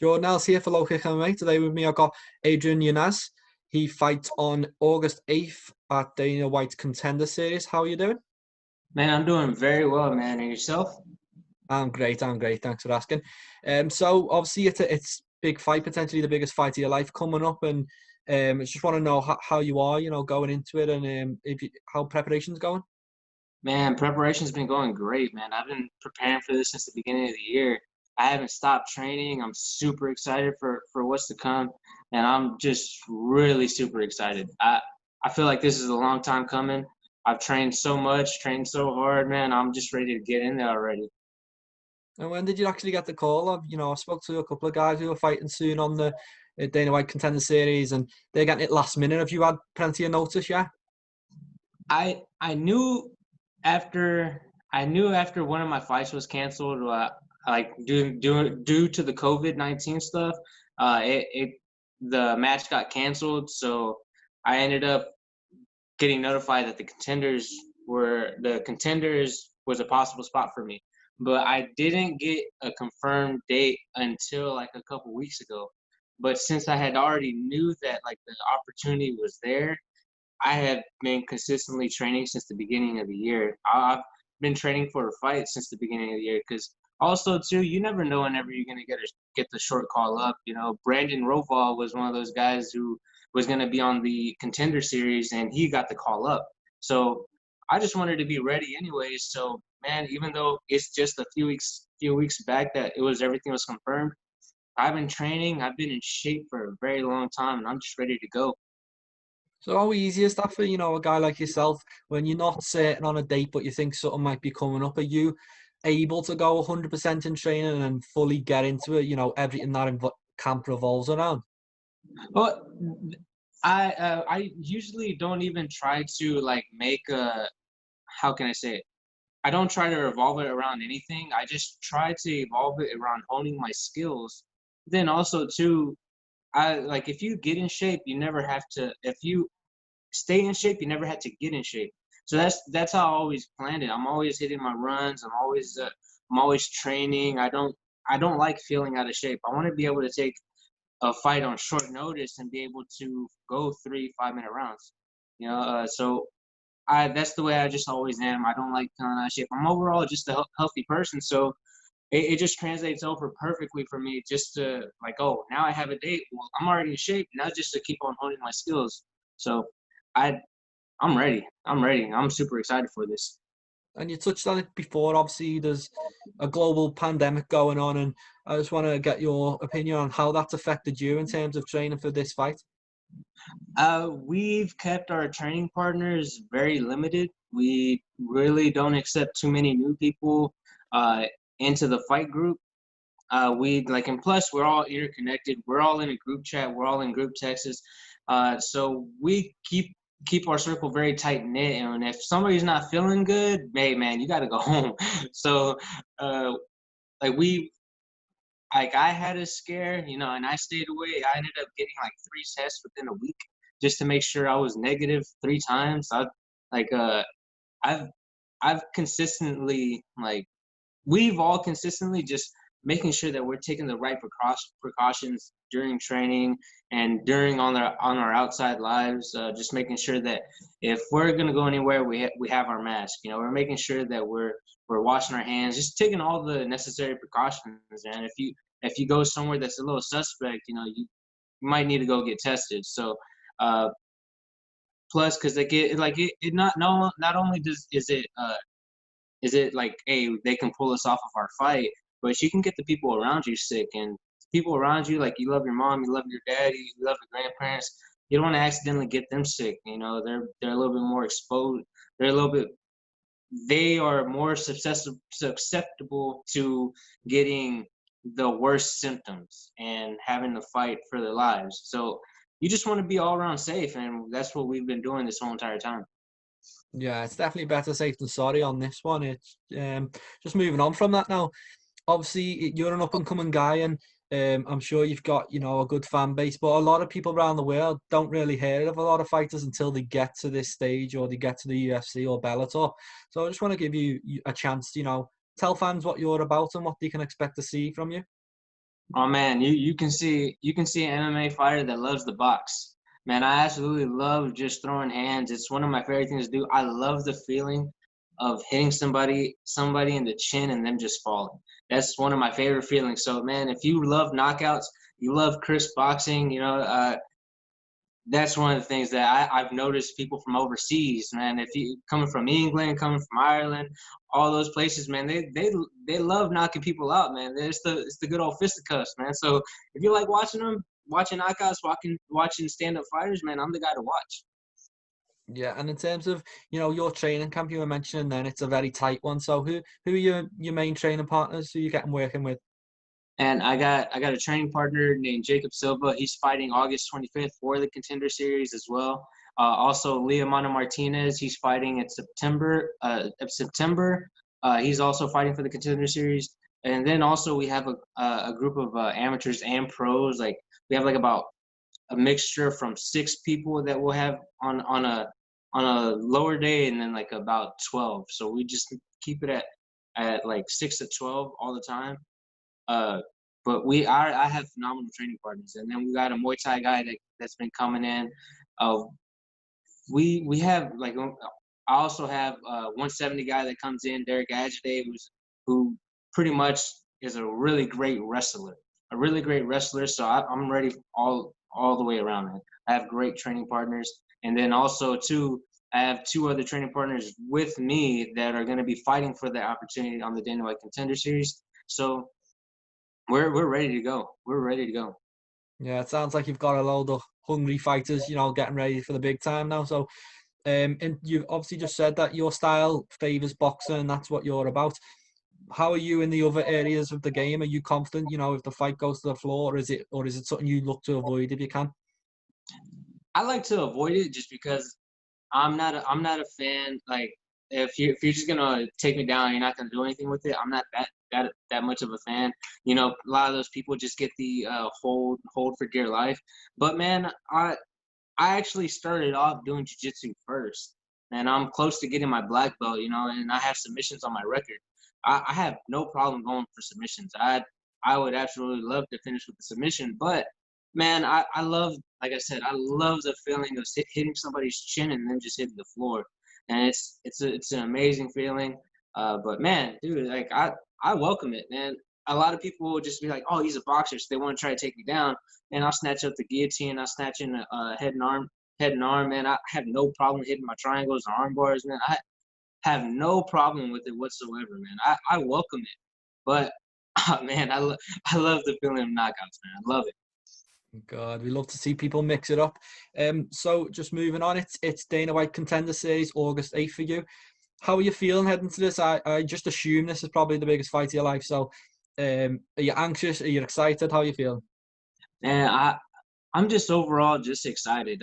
Jordan Ellis here for Low Kick MMA. Today with me, I've got Adrian Yanez. He fights on August 8th at Dana White's Contender Series. How are you doing? Man, I'm doing very well, man. And yourself? I'm great. Thanks for asking. So obviously it's big fight, potentially the biggest fight of your life coming up, and I just want to know how you are, going into it, and how preparation's going. Man, preparation's been going great, man. I've been preparing for this since the beginning of the year. I haven't stopped training. I'm super excited for what's to come, and I'm just really super excited. I feel like this is a long time coming. I've trained so much, trained so hard, man. I'm just ready to get in there already. And when did you actually get the call? I spoke to a couple of guys who are fighting soon on the Dana White Contender Series, and they're getting it last minute. Have you had plenty of notice yet? I knew after one of my fights was canceled, like due to the COVID-19 stuff, the match got canceled. So I ended up getting notified that the contenders was a possible spot for me, but I didn't get a confirmed date until like a couple weeks ago. But since I had already knew that like the opportunity was there, I have been consistently training since the beginning of the year. I've been training for a fight since the beginning of the year because also too, you never know whenever you're gonna get the short call up. Brandon Roval was one of those guys who was gonna be on the Contender Series, and he got the call up. So I just wanted to be ready anyways. So man, even though it's just a few weeks back that everything was confirmed, I've been training. I've been in shape for a very long time, and I'm just ready to go. So how easy is that for, a guy like yourself when you're not certain on a date, but you think something might be coming up? Are you able to go 100% in training and fully get into it, everything that camp revolves around? Well, I usually don't even try to like make a, how can I say it? I don't try to revolve it around anything. I just try to evolve it around honing my skills. Then also too, I like if you get in shape, you never have to. If you stay in shape, you never had to get in shape. So that's how I always planned it. I'm always hitting my runs. I'm always training. I don't like feeling out of shape. I want to be able to take a fight on short notice and be able to go 3 5-minute rounds. So I that's the way I just always am. I don't like feeling out of shape. I'm overall just a healthy person, so it just translates over perfectly for me. Just to like, oh, now I have a date. Well, I'm already in shape. Now just to keep on honing my skills. So I I'm ready. I'm ready. I'm super excited for this. And you touched on it before. Obviously, there's a global pandemic going on, and I just want to get your opinion on how that's affected you in terms of training for this fight. We've kept our training partners very limited. We really don't accept too many new people uh, into the fight group. We like, and plus we're all interconnected. We're all in a group chat. We're all in group texts. So we keep our circle very tight knit. And if somebody's not feeling good, hey man, you got to go home. So uh, like we like I had a scare, and I stayed away. I ended up getting like 3 tests within a week just to make sure I was negative 3 times. Like uh I've I've consistently like we've all consistently just making sure that we're taking the right precautions during training and during on our outside lives. Just making sure that if we're gonna go anywhere, we have our mask. We're making sure that we're washing our hands, just taking all the necessary precautions. And if you go somewhere that's a little suspect, you might need to go get tested. So uh, plus, because it not no not only does is it like, hey, they can pull us off of our fight, but you can get the people around you sick. And people around you, like you love your mom, you love your dad, you love your grandparents. You don't want to accidentally get them sick. They're a little bit more exposed. They're a little bit. They are more susceptible to getting the worst symptoms and having to fight for their lives. So you just want to be all around safe, and that's what we've been doing this whole entire time. Yeah, it's definitely better safe than sorry on this one. It's just moving on from that now. Obviously, you're an up and coming guy, and I'm sure you've got a good fan base. But a lot of people around the world don't really hear of a lot of fighters until they get to this stage or they get to the UFC or Bellator. So I just want to give you a chance to tell fans what you're about and what they can expect to see from you. Oh man, you can see an MMA fighter that loves the box. Man, I absolutely love just throwing hands. It's one of my favorite things to do. I love the feeling of hitting somebody in the chin and them just falling. That's one of my favorite feelings. So man, if you love knockouts, you love crisp boxing, that's one of the things that I've noticed people from overseas, man. If you coming from England, coming from Ireland, all those places, man, they love knocking people out, man. It's the good old fisticuffs, man. So if you like watching them, watching knockouts, watching stand up fighters, man, I'm the guy to watch. Yeah, and in terms of your training camp, you were mentioning, then it's a very tight one. So who are your main training partners? Who you getting working with? And I got a training partner named Jacob Silva. He's fighting August 25th for the Contender Series as well. Also, Leomano Martinez. He's fighting in September. He's also fighting for the Contender Series. And then also we have a group of amateurs and pros. Like we have like about a mixture from 6 people that we'll have on a lower day, and then like about 12. So we just keep it at like 6 to 12 all the time. Uh, but I have phenomenal training partners, and then we got a Muay Thai guy that's been coming in. Uh, we have like I also have a 170 guy that comes in, Derek Agide, who pretty much is a really great wrestler, So I'm ready all the way around, man. I have great training partners, and then also too, I have 2 other training partners with me that are going to be fighting for the opportunity on the Dana White Contender Series. So we're ready to go. We're ready to go. Yeah, it sounds like you've got a load of hungry fighters, getting ready for the big time now. So, and you've obviously just said that your style favors boxing, and that's what you're about. How are you in the other areas of the game? Are you confident, if the fight goes to the floor, or is it something you look to avoid if you can? I like to avoid it just because I'm not a fan. Like if you're just gonna take me down, you're not gonna do anything with it. I'm not that much of a fan. A lot of those people just get the hold for dear life. But man, I actually started off doing jiu-jitsu first, and I'm close to getting my black belt. And I have submissions on my record. I have no problem going for submissions. I would absolutely love to finish with the submission, but man, I love, like I said, I love the feeling of hitting somebody's chin and then just hitting the floor, and it's an amazing feeling. But man, dude, like I welcome it, man. A lot of people will just be like, "Oh, he's a boxer," so they want to try to take me down, and I'll snatch up the guillotine. I'll snatch in a head and arm, man. I have no problem hitting my triangles or arm bars, man. I have no problem with it whatsoever, man. I welcome it, but man, I love the feeling of knockouts, man. I love it. God, we love to see people mix it up. So just moving on, it's Dana White Contender Series, August 8th for you. How are you feeling heading to this? I just assume this is probably the biggest fight of your life. So, are you anxious? Are you excited? How are you feeling? And I'm just overall just excited.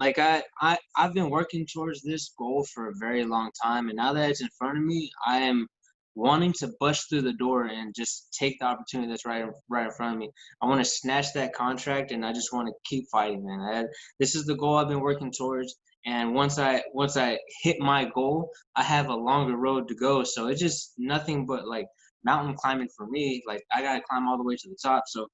Like I've been working towards this goal for a very long time, and now that it's in front of me, I am wanting to bust through the door and just take the opportunity that's right in front of me. I want to snatch that contract, and I just want to keep fighting, man. This is the goal I've been working towards, and once I hit my goal, I have a longer road to go. So it's just nothing but like mountain climbing for me. Like I gotta climb all the way to the top. So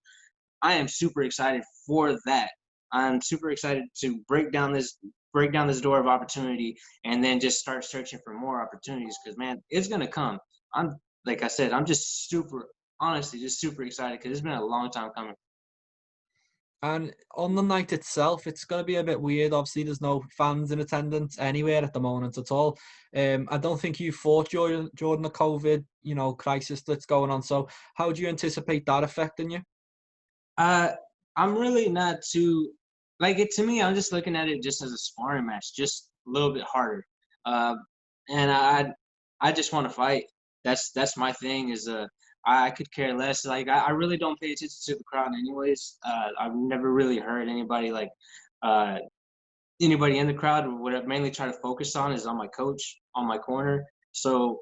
I am super excited for that. I'm super excited to break down this door of opportunity and then just start searching for more opportunities because man, it's gonna come. I'm like I said, I'm just honestly just super excited because it's been a long time coming. And on the night itself, it's going to be a bit weird. Obviously, there's no fans in attendance anywhere at the moment at all. I don't think you fought during the COVID, crisis that's going on. So, how do you anticipate that affecting you? Uh, I'm really not too like it to me. I'm just looking at it just as a sparring match, just a little bit harder. Uh, and I just want to fight. That's my thing. I could care less. Like I really don't pay attention to the crowd, anyways. I've never really heard uh, anybody in the crowd. What I mainly try to focus on is on my coach, on my corner. So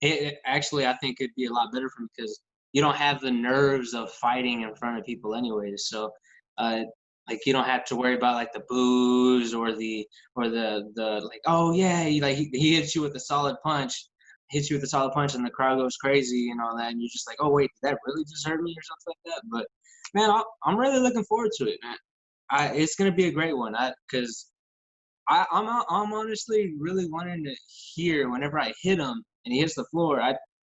it actually, I think it'd be a lot better for me because you don't have the nerves of fighting in front of people anyways. So, uh, like you don't have to worry about like the booze or the like. Oh yeah, he hits you with a solid punch. hits you with a solid punch and the crowd goes crazy and all that, and you're just like, oh wait, did that really just hurt me or something like that? But man, I'm really looking forward to it, man. It's gonna be a great one, because I'm honestly really wanting to hear whenever I hit him and he hits the floor.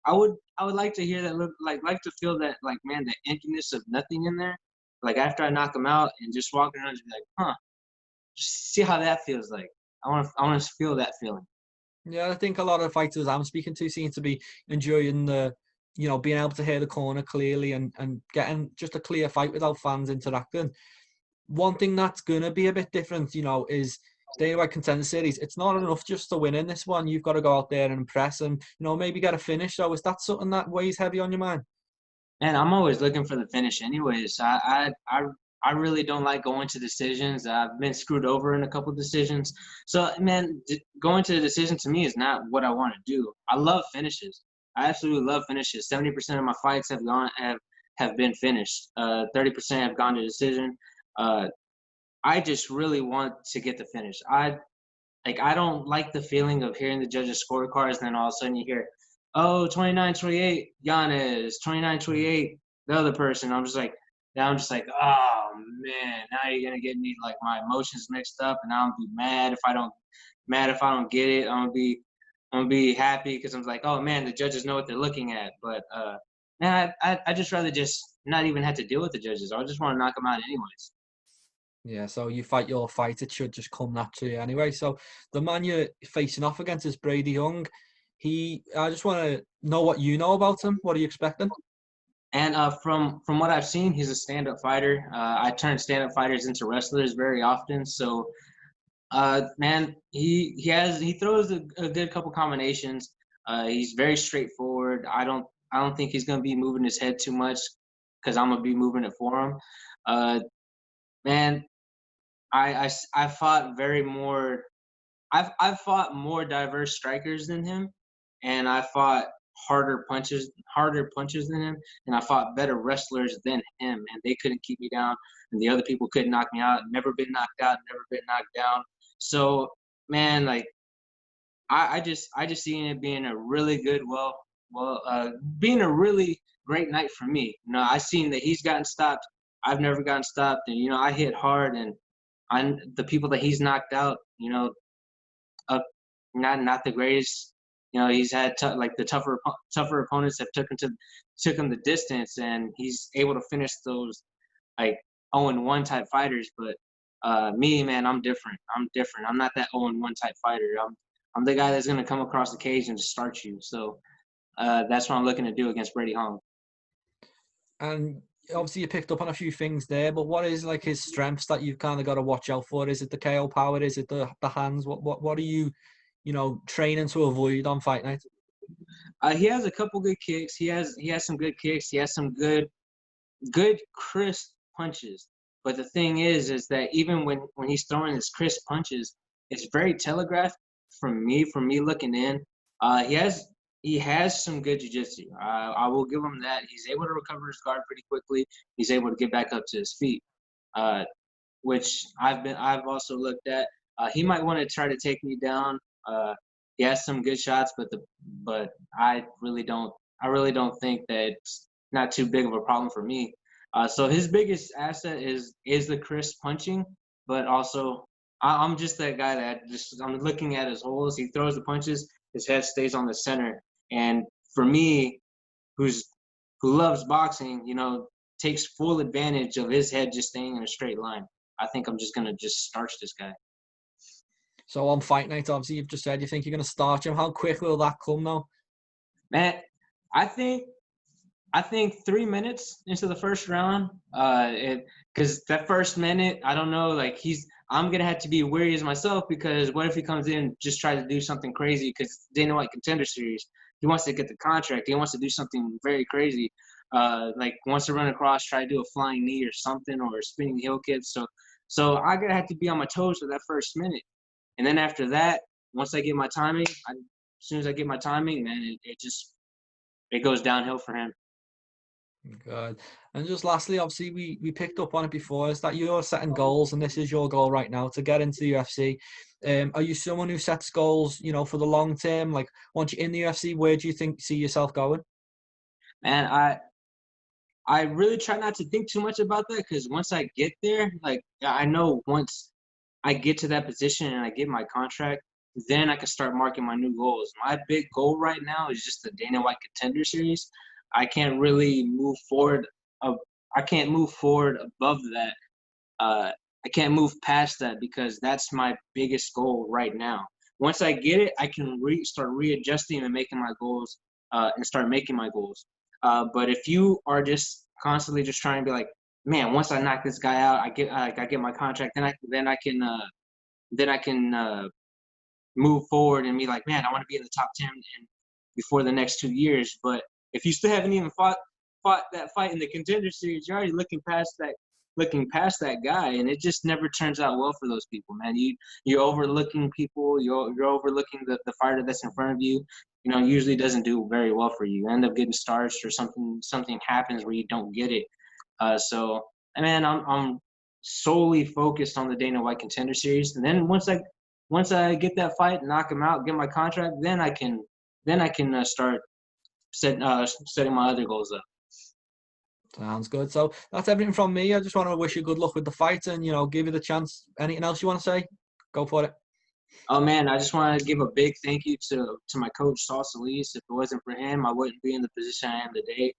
I would like to hear that, like to feel that, like, man, the emptiness of nothing in there. Like after I knock him out and just walk around and be like, huh, just see how that feels like. I want to feel that feeling. Yeah, I think a lot of fighters I'm speaking to seem to be enjoying being able to hear the corner clearly and getting just a clear fight without fans interacting. One thing that's gonna be a bit different, is Dana White Contender Series. It's not enough just to win in this one. You've got to go out there and impress and maybe get a finish. So is that something that weighs heavy on your mind? And I'm always looking for the finish anyways. I really don't like going to decisions. I've been screwed over in a couple of decisions. So, man, going to a decision to me is not what I want to do. I love finishes. I absolutely love finishes. 70% of my fights have been finished. 30% have gone to decision. I just really want to get the finish. I don't like the feeling of hearing the judges' scorecards, and then all of a sudden you hear, oh, 29-28, Yanez, 29-28, the other person. I'm just like, oh man, now you're gonna get me like my emotions mixed up, and I'm gonna be mad if I don't get it. I'm gonna be happy because I'm like, oh man, the judges know what they're looking at. But man, I just rather just not even have to deal with the judges. I just want to knock them out anyways. Yeah, so you fight your fight, it should just come naturally anyway. So the man you're facing off against is Brady Huang. I just want to know what you know about him. What are you expecting? And from what I've seen, he's a stand-up fighter. I turn stand-up fighters into wrestlers very often. So, man, he throws a good couple combinations. He's very straightforward. I don't think he's gonna be moving his head too much because I'm gonna be moving it for him. Man, I fought I've fought more diverse strikers than him, and I fought harder punches than him, and I fought better wrestlers than him, and they couldn't keep me down, and the other people couldn't knock me out. Never been knocked out, never been knocked down. So, man, like I just seen it being a really good, being a really great night for me. I seen that he's gotten stopped. I've never gotten stopped, and I hit hard, and the people that he's knocked out, uh, not the greatest. He's had like the tougher opponents have took him the distance, and he's able to finish those like 0-1 type fighters. But me, man, I'm different. I'm different. I'm not that 0-1 type fighter. I'm the guy that's gonna come across the cage and just start you. So that's what I'm looking to do against Brady Huang. And obviously you picked up on a few things there, but what is like his strengths that you've kind of got to watch out for? Is it the KO power? Is it the hands? What are you, training to avoid on fight night? He has a couple good kicks. He has some good kicks. He has some good crisp punches. But the thing is that even when he's throwing his crisp punches, it's very telegraphed from me looking in. He has some good jiu-jitsu. I will give him that. He's able to recover his guard pretty quickly. He's able to get back up to his feet, which I've also looked at. He might want to try to take me down. He has some good shots, but I really don't think that it's not too big of a problem for me. So his biggest asset is the crisp punching, but also I'm just that guy that I'm looking at his holes. He throws the punches, his head stays on the center. And for me, who loves boxing, takes full advantage of his head just staying in a straight line. I think I'm just gonna just starch this guy. So on fight night, obviously you've just said you think you're going to start him. How quick will that come now? Man, I think 3 minutes into the first round, because that first minute, I don't know, like I'm gonna have to be wary as myself, because what if he comes in and just tries to do something crazy? Because Dana White Contender Series, he wants to get the contract, he wants to do something very crazy, like wants to run across, try to do a flying knee or something, or a spinning heel kick. So I gotta have to be on my toes for that first minute, and then after that, once I get my timing, as soon as I get my timing, man, it goes downhill for him. Good. And just lastly, obviously, we picked up on it before, is that you're setting goals, and this is your goal right now to get into the UFC. Are you someone who sets goals, you know, for the long term? Like, once you're in the UFC, where do you see yourself going? And I really try not to think too much about that because once I get there, like I know once I get to that position and I get my contract, then I can start marking my new goals. My big goal right now is just the Dana White Contender Series. I can't really move forward. Of, I can't move forward above that. I can't move past that because that's my biggest goal right now. Once I get it, I can start readjusting and making my goals and start making my goals. But if you are just constantly just trying to be like, man, once I knock this guy out, I get my contract, then I can move forward and be like, man, I want to be in the top 10 and before the next 2 years. But if you still haven't even fought that fight in the Contender Series, you're already looking past that guy, and it just never turns out well for those people, man. You're overlooking people. You're overlooking the fighter that's in front of you. You know, usually doesn't do very well for you. You end up getting starched or something happens where you don't get it. So, man, I'm solely focused on the Dana White Contender Series, and then once I get that fight, knock him out, get my contract, then I can start setting my other goals up. Sounds good. So that's everything from me. I just want to wish you good luck with the fight and, you know, give you the chance. Anything else you want to say? Go for it. Oh man, I just want to give a big thank you to my coach Saul Solis. If it wasn't for him, I wouldn't be in the position I am today.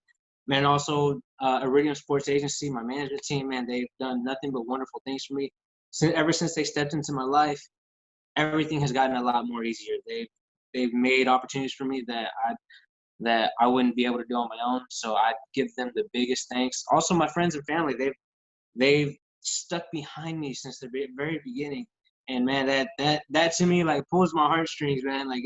Man, also Iridium Sports Agency, my management team, man, they've done nothing but wonderful things for me. Ever since they stepped into my life, everything has gotten a lot more easier. They've made opportunities for me that I wouldn't be able to do on my own. So I give them the biggest thanks. Also, my friends and family, they've stuck behind me since the very beginning. And man, that to me like pulls my heartstrings, man. Like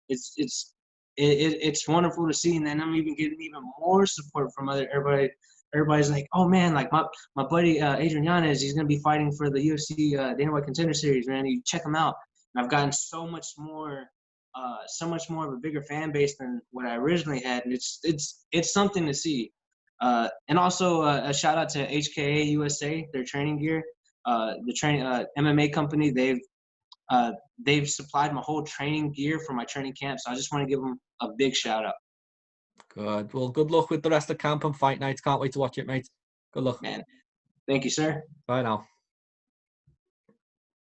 it's wonderful to see. And then I'm even getting even more support from everybody. Everybody's like, oh man, like my buddy Adrian Yanez, he's gonna be fighting for the UFC Dana White Contender Series, man. You check him out. And I've gotten so much more of a bigger fan base than what I originally had, and it's something to see. And also a shout out to HKA USA, their training gear, the training MMA company. They've supplied my whole training gear for my training camp, so I just want to give them a big shout out. Good. Well, good luck with the rest of camp and fight nights. Can't wait to watch it, mate. Good luck. Man, thank you, sir. Bye now.